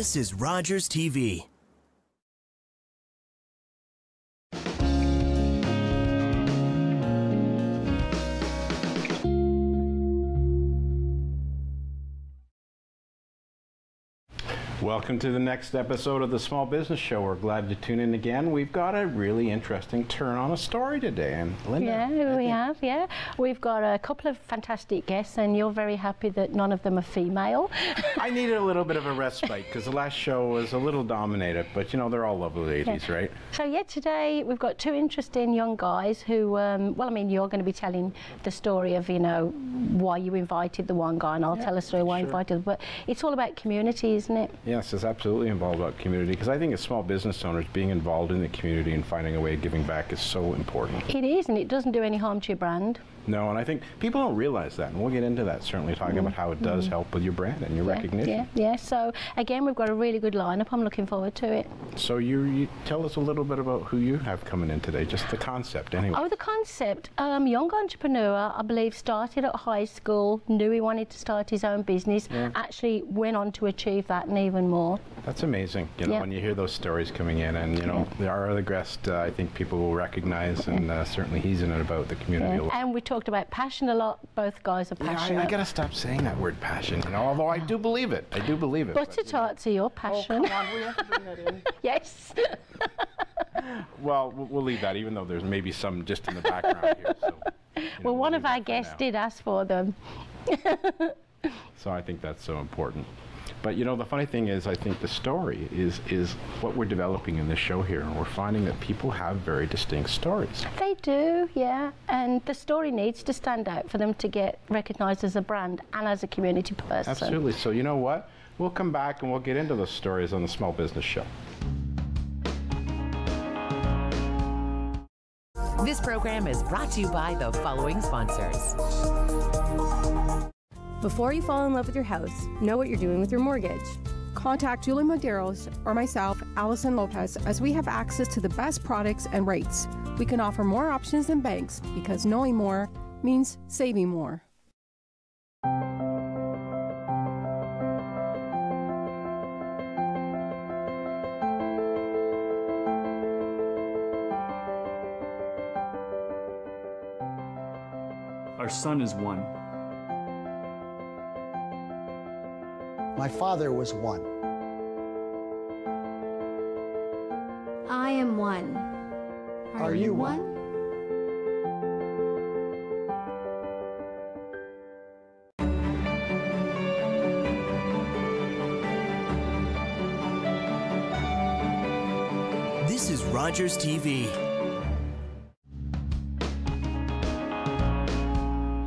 This is Rogers TV. Welcome to the next episode of the Small Business Show. We're glad to tune in again. We've got a really interesting turn on a story today. And Linda, yeah, we have. Yeah, we've got a couple of fantastic guests, and you're very happy that none of them are female. I needed a little bit of a respite because the last show was a little dominated, but you know, they're all lovely ladies, yeah. right? So yeah, today we've got two interesting young guys who, well, I mean, you're going to be telling the story of, you know, why you invited the one guy, and I'll tell a story why I invited, but it's all about community, isn't it? Yes, it's absolutely involved about community, because I think as small business owners, being involved in the community and finding a way of giving back is so important. It is, and it doesn't do any harm to your brand. No, and I think people don't realize that, and we'll get into that, certainly talking about how it does help with your brand and your recognition. Yeah. So again, we've got a really good lineup. I'm looking forward to it. So you tell us a little bit about who you have coming in today, just the concept anyway. Oh, the concept. Young entrepreneur, I believe, started at high school, knew he wanted to start his own business, actually went on to achieve that and even more. That's amazing, you know, when you hear those stories coming in, and you know, our other guest, I think people will recognize, and certainly he's in and about the community a lot. And we talked about passion a lot. Both guys are passionate. I gotta stop saying that word passion, you know, although I do believe it. I do believe it. Butter tarts are your passion. Oh, come on, we have to bring that in. Yes. Well, we'll leave that, even though there's maybe some just in the background here. So, well, one of our guests did ask for them. So I think that's so important. But you know, the funny thing is, I think the story is what we're developing in this show here, and we're finding that people have very distinct stories. They do, yeah, and the story needs to stand out for them to get recognized as a brand and as a community person. Absolutely. So you know what? We'll come back and we'll get into those stories on the Small Business Show. This program is brought to you by the following sponsors. Before you fall in love with your house, know what you're doing with your mortgage. Contact Julie Maderos or myself, Allison Lopez, as we have access to the best products and rates. We can offer more options than banks because knowing more means saving more. Our son is one. My father was one. I am one. Are you one? This is Rogers TV.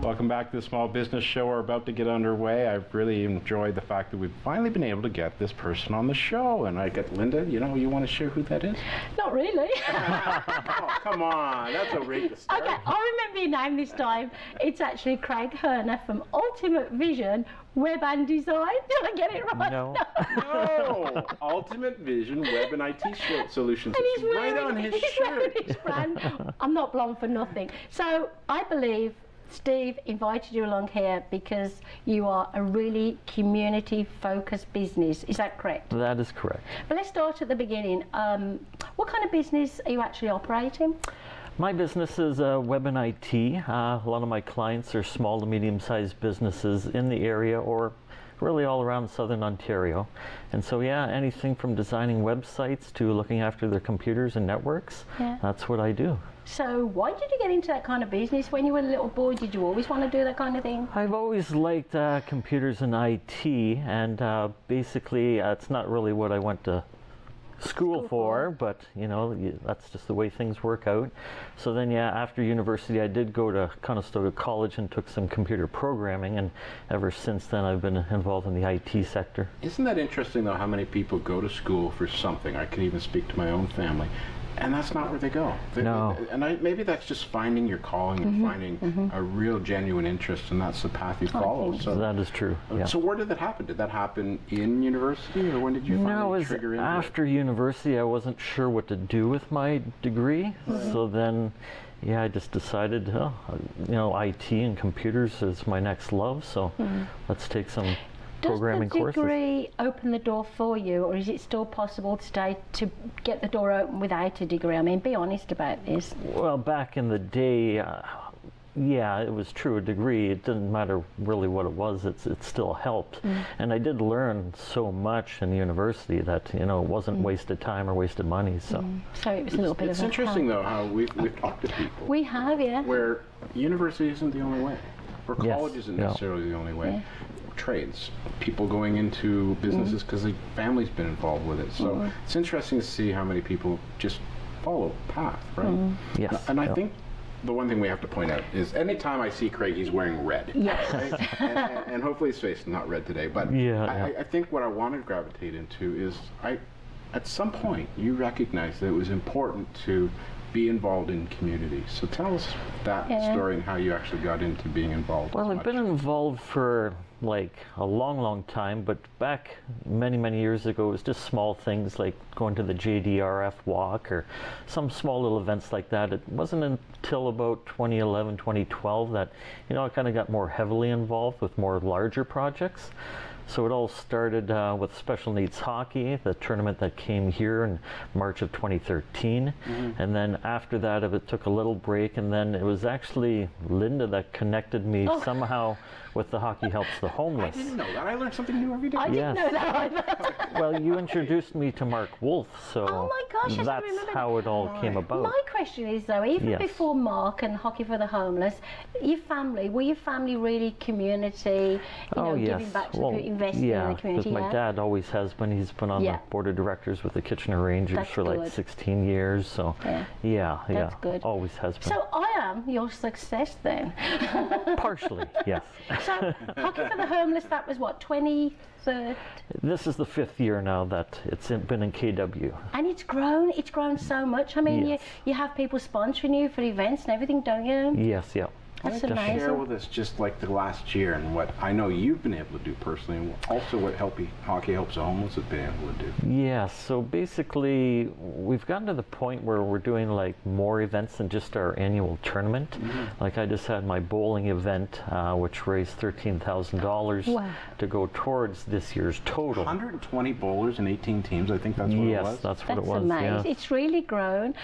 Welcome back to the Small Business Show. We're about to get underway. I've really enjoyed the fact that we've finally been able to get this person on the show. And I got Linda, you know, you want to share who that is? Not really. Oh, come on. That's a rate to start. Okay, I'll remember your name this time. It's actually Craig Herner from Ultimate Vision Web and Design. Did I get it right? No. No. Ultimate Vision Web and IT Solutions. And it's right on his shirt. His brand. I'm not blonde for nothing. So I believe Steve invited you along here because you are a really community-focused business. Is that correct? That is correct. But let's start at the beginning. What kind of business are you actually operating? My business is web and IT. A lot of my clients are small to medium-sized businesses in the area or really all around southern Ontario. And so, yeah, anything from designing websites to looking after their computers and networks, that's what I do. So why did you get into that kind of business? When you were a little boy, did you always want to do that kind of thing? I've always liked computers and IT, and basically it's not really what I went to school for, but you know, that's just the way things work out. So then, yeah, after university I did go to Conestoga College and took some computer programming, and ever since then I've been involved in the IT sector. Isn't that interesting though, how many people go to school for something? I can even speak to my own family, and that's not where they go. No. And maybe that's just finding your calling and finding a real genuine interest, and that's the path you follow. So that is true. Yeah. So where did that happen? Did that happen in university, or when did you finally trigger into it? After university. I wasn't sure what to do with my degree, so then, yeah, I just decided, you know, IT and computers is my next love. So let's take some programming courses. Does the degree open the door for you, or is it still possible today to get the door open without a degree? I mean, be honest about this. Well, back in the day, yeah, it was true, a degree. It didn't matter really what it was, it still helped. And I did learn so much in university that, you know, it wasn't wasted time or wasted money. So, so it was a little bit of a It's interesting, though, how we've talked to people. We have, yeah. Where university isn't the only way, or college isn't yeah. necessarily the only way. Trades, people going into businesses because the family's been involved with it. So it's interesting to see how many people just follow a path, right? Yes. And I think the one thing we have to point out is anytime I see Craig, he's wearing red. Yes. Right? and hopefully his face is not red today. But I think what I want to gravitate into is at some point you recognized that it was important to be involved in community. So tell us that story and how you actually got into being involved. Well, I've been involved for like a long time, but back many years ago it was just small things like going to the JDRF walk or some small little events like that. It wasn't until about 2011, 2012 that, you know, I kind of got more heavily involved with more larger projects. So it all started with special needs hockey, the tournament that came here in March of 2013. And then after that, it took a little break, and then it was actually Linda that connected me somehow with the Hockey Helps the Homeless. I didn't know that. I learned something new every day. I didn't know that either. Well, you introduced me to Mark Wolf, so Oh my gosh, I that's remember how it all came about. My question is though, even before Mark and Hockey for the Homeless, were your family really community, you know, giving back to the community, investing in the community? Because my dad always has been. He's been on the board of directors with the Kitchener Rangers for like 16 years, so that's good. Always has been. So I am your success then. Partially, yes. So Hockey for the Homeless, that was what, 23rd? This is the 5th year now that it's been in KW. And it's grown so much. I mean, you have people sponsoring you for events and everything, don't you? Yes, yeah. That's I'd like amazing. to share with us just like the last year and what I know you've been able to do personally, and also what Hockey Helps the Homeless has been able to do. Yeah, so basically we've gotten to the point where we're doing like more events than just our annual tournament. Like I just had my bowling event, which raised $13,000 to go towards this year's total. 120 bowlers and 18 teams, I think that's what it was. Yes, that's what it was. That's amazing. Yeah. It's really grown.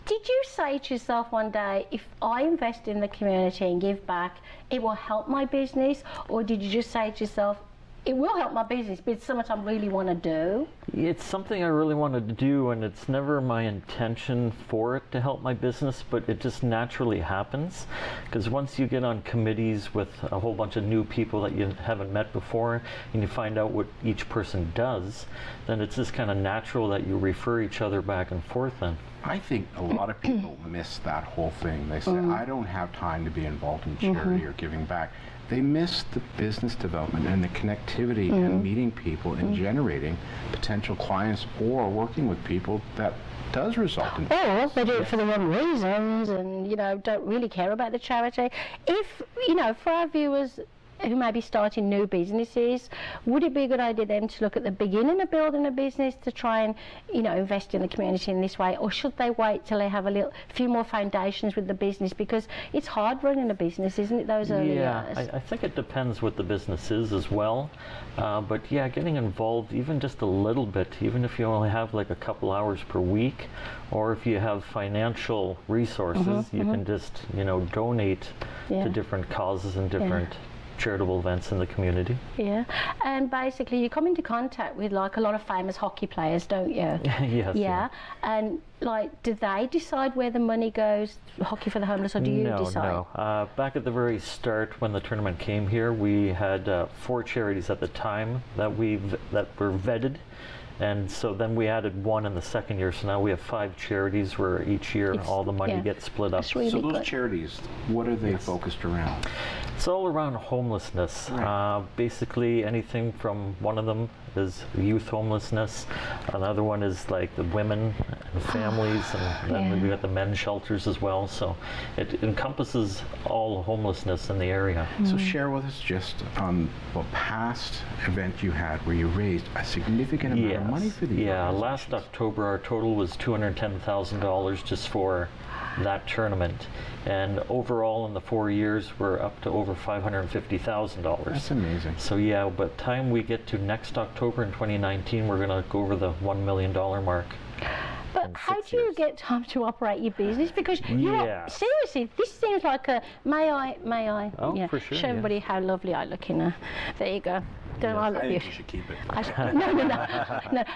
Did you say to yourself one day, if I invest in the community and give back, it will help my business? Or did you just say to yourself, it will help my business, but it's something I really want to do? It's something I really wanted to do, and it's never my intention for it to help my business, but it just naturally happens. Because once you get on committees with a whole bunch of new people that you haven't met before, and you find out what each person does, then it's just kind of natural that you refer each other back and forth then. I think a lot of people miss that whole thing. They say, I don't have time to be involved in charity or giving back. They miss the business development and the connectivity and meeting people and generating potential clients or working with people that does result in... Or they do it for the wrong reasons and, you know, don't really care about the charity. If, you know, for our viewers who may be starting new businesses, would it be a good idea then to look at the beginning of building a business to try and, you know, invest in the community in this way, or should they wait till they have a few more foundations with the business? Because it's hard running a business, isn't it, those early years? I think it depends what the business is as well. But yeah, getting involved even just a little bit, even if you only have like a couple hours per week, or if you have financial resources, you can just, you know, donate to different causes and different charitable events in the community. Yeah, and basically you come into contact with like a lot of famous hockey players, don't you? Yes. Yeah, and like, do they decide where the money goes, Hockey for the Homeless, or do you decide? No. Back at the very start when the tournament came here, we had 4 charities at the time that were vetted. And so then we added 1 in the second year, so now we have 5 charities where each year all the money gets split up. Really so those charities, what are they focused around? It's all around homelessness. Right. Basically anything from, one of them is youth homelessness, another one is like the women and families, and then we got the men's shelters as well. So it encompasses all homelessness in the area. So share with us just on the past event you had where you raised a significant amount of money for the last October our total was $210,000 just for that tournament, and overall in the 4 years we're up to over $550,000. That's amazing. So yeah, by the time we get to next October in 2019, we're going to go over the $1 million mark. But how do you get time to operate your business? Because you're seriously, this seems like a may I? Oh, for sure. Show everybody how lovely I look in her. There you go. Don't I look think you should keep it.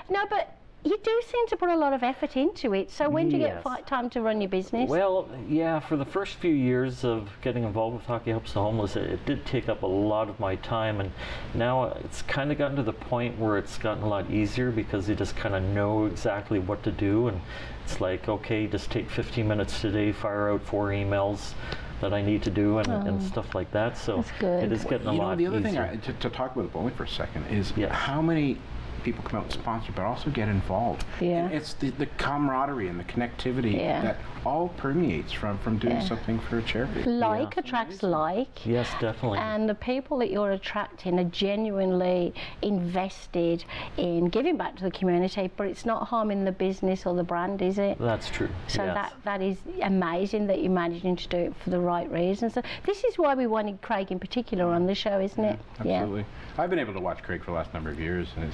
No, but you do seem to put a lot of effort into it. So when do you get time to run your business? Well, yeah, for the first few years of getting involved with Hockey Helps the Homeless, it did take up a lot of my time, and now it's kind of gotten to the point where it's gotten a lot easier because you just kind of know exactly what to do, and it's like, okay, just take 15 minutes today, fire out 4 emails that I need to do and stuff like that. So it is getting a lot easier. The other thing, to talk about bowling for a second, is how many people come out and sponsor, but also get involved. Yeah. It's the camaraderie and the connectivity that all permeates from doing something for a charity. Like attracts like. Yes, definitely. And the people that you're attracting are genuinely invested in giving back to the community, but it's not harming the business or the brand, is it? That's true. So that is amazing that you're managing to do it for the right reasons. So this is why we wanted Craig in particular on the show, isn't it? Absolutely. Yeah. I've been able to watch Craig for the last number of years, and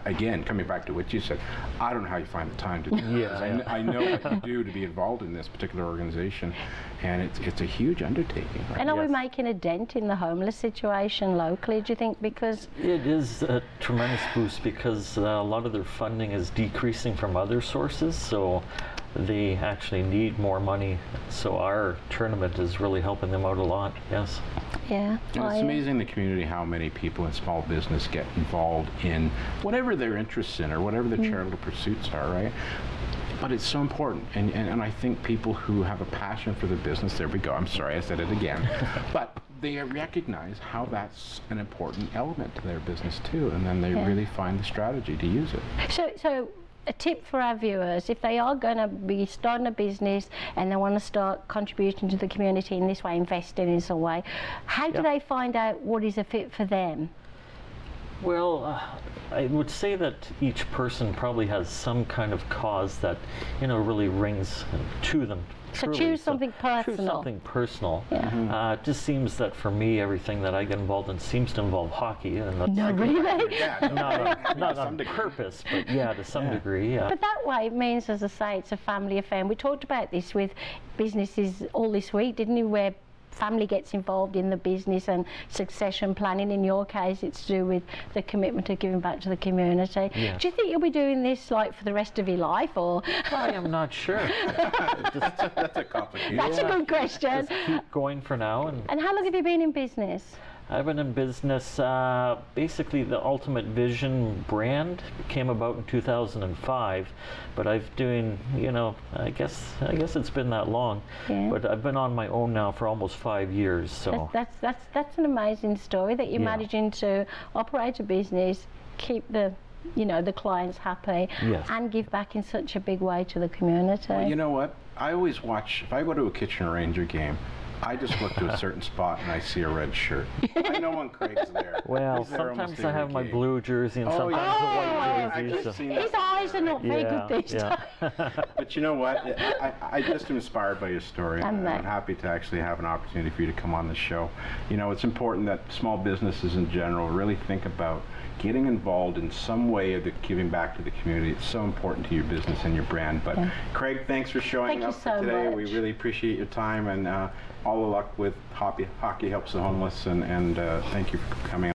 again, coming back to what you said, I don't know how you find the time to do this. I know what you do to be involved in this particular organization, and it's a huge undertaking. Right? And are we making a dent in the homeless situation locally, do you think? Because it is a tremendous boost, because a lot of their funding is decreasing from other sources, so they actually need more money. So our tournament is really helping them out a lot. Yes. Yeah. And it's amazing in the community how many people in small business get involved in whatever their interests in or whatever their charitable pursuits are, right? But it's so important, and I think people who have a passion for the business, there we go, I'm sorry I said it again, but they recognize how that's an important element to their business too, and then they really find the strategy to use it. So a tip for our viewers, if they are going to be starting a business and they want to start contributing to the community in this way, investing in some way, how do they find out what is a fit for them? Well, I would say that each person probably has some kind of cause that, really rings to them. So choose something personal. Choose something personal. Yeah. It just seems that for me, everything that I get involved in seems to involve hockey, and that's not really. not on purpose, but to some degree. Yeah. But that way it means, as I say, it's a family affair. We talked about this with businesses all this week, didn't we? Where family gets involved in the business and succession planning. In your case, it's to do with the commitment of giving back to the community. Yeah. Do you think you'll be doing this like for the rest of your life, or? I am not sure. That's a complicated. That's a good question. Just keep going for now. And how long have you been in business? I've been in business, basically the Ultimate Vision brand came about in 2005, but I've doing, I guess it's been that long, but I've been on my own now for almost 5 years. So that's an amazing story that you're managing to operate a business, keep the the clients happy, and give back in such a big way to the community. Well, you know what? I always watch, if I go to a Kitchener Ranger game, I just look to a certain spot and I see a red shirt. I know when Craig's there. Well, sometimes I have my blue jersey and sometimes the white jersey. His eyes are not very good these days. But you know what? I just am inspired by your story. I'm happy to actually have an opportunity for you to come on the show. It's important that small businesses in general really think about getting involved in some way of giving back to the community. It's so important to your business and your brand. But Craig, thanks for showing up today. We really appreciate your time, and all the luck with Hockey Helps the Homeless, and thank you for coming.